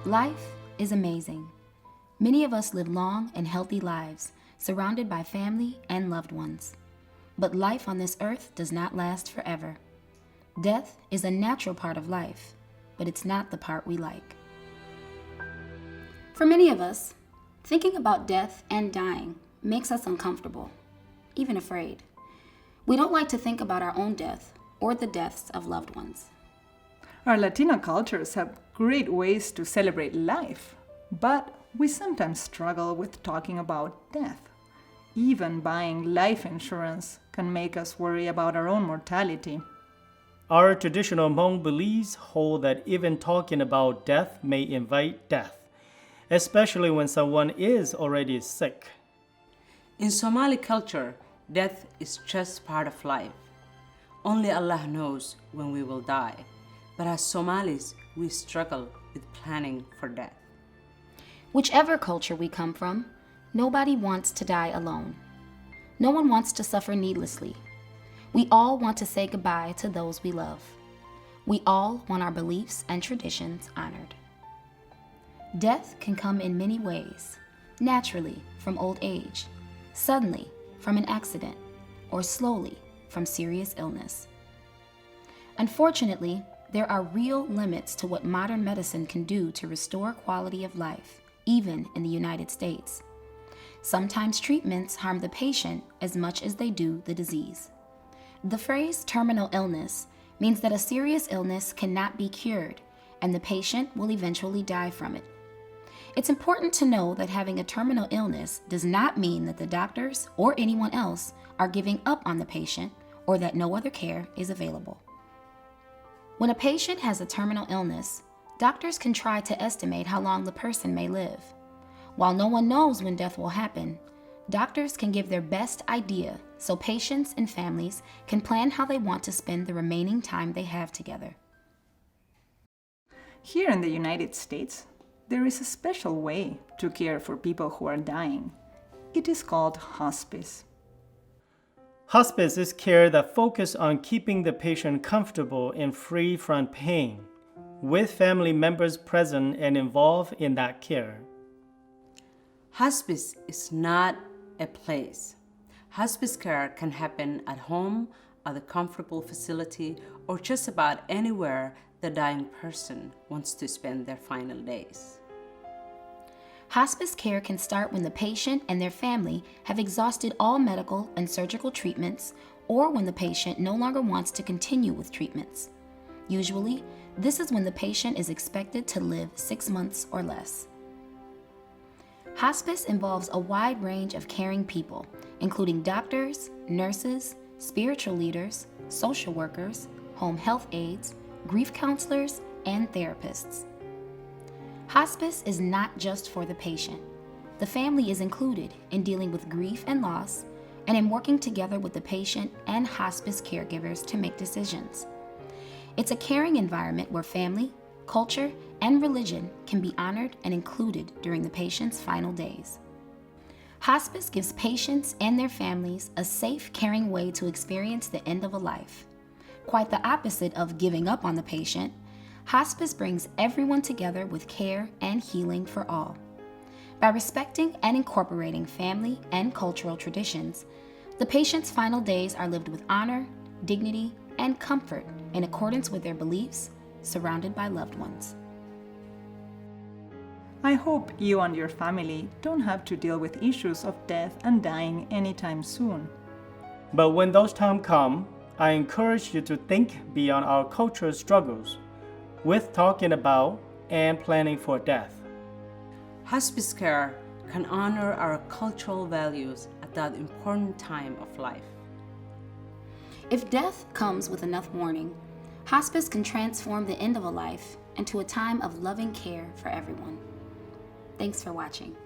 Life is amazing. Many of us live long and healthy lives, surrounded by family and loved ones. But life on this earth does not last forever. Death is a natural part of life, but it's not the part we like. For many of us, thinking about death and dying makes us uncomfortable, even afraid. We don't like to think about our own death or the deaths of loved ones. Our Latino cultures have great ways to celebrate life, but we sometimes struggle with talking about death. Even buying life insurance can make us worry about our own mortality. Our traditional Hmong beliefs hold that even talking about death may invite death, especially when someone is already sick. In Somali culture, death is just part of life. Only Allah knows when we will die. But as Somalis, we struggle with planning for death. Whichever culture we come from, nobody wants to die alone. No one wants to suffer needlessly. We all want to say goodbye to those we love. We all want our beliefs and traditions honored. Death can come in many ways: naturally from old age, suddenly from an accident, or slowly from serious illness. Unfortunately, there are real limits to what modern medicine can do to restore quality of life, even in the United States. Sometimes treatments harm the patient as much as they do the disease. The phrase terminal illness means that a serious illness cannot be cured, and the patient will eventually die from it. It's important to know that having a terminal illness does not mean that the doctors or anyone else are giving up on the patient or that no other care is available. When a patient has a terminal illness, doctors can try to estimate how long the person may live. While no one knows when death will happen, doctors can give their best idea so patients and families can plan how they want to spend the remaining time they have together. Here in the United States, there is a special way to care for people who are dying. It is called hospice. Hospice is care that focuses on keeping the patient comfortable and free from pain, with family members present and involved in that care. Hospice is not a place. Hospice care can happen at home, at a comfortable facility, or just about anywhere the dying person wants to spend their final days. Hospice care can start when the patient and their family have exhausted all medical and surgical treatments, or when the patient no longer wants to continue with treatments. Usually, this is when the patient is expected to live 6 months or less. Hospice involves a wide range of caring people, including doctors, nurses, spiritual leaders, social workers, home health aides, grief counselors, and therapists. Hospice is not just for the patient. The family is included in dealing with grief and loss, and in working together with the patient and hospice caregivers to make decisions. It's a caring environment where family, culture, and religion can be honored and included during the patient's final days. Hospice gives patients and their families a safe, caring way to experience the end of a life. Quite the opposite of giving up on the patient, hospice brings everyone together with care and healing for all. By respecting and incorporating family and cultural traditions, the patient's final days are lived with honor, dignity, and comfort in accordance with their beliefs, surrounded by loved ones. I hope you and your family don't have to deal with issues of death and dying anytime soon. But when those times come, I encourage you to think beyond our cultural struggles with talking about and planning for death. Hospice care can honor our cultural values at that important time of life. If death comes with enough warning, hospice can transform the end of a life into a time of loving care for everyone. Thanks for watching.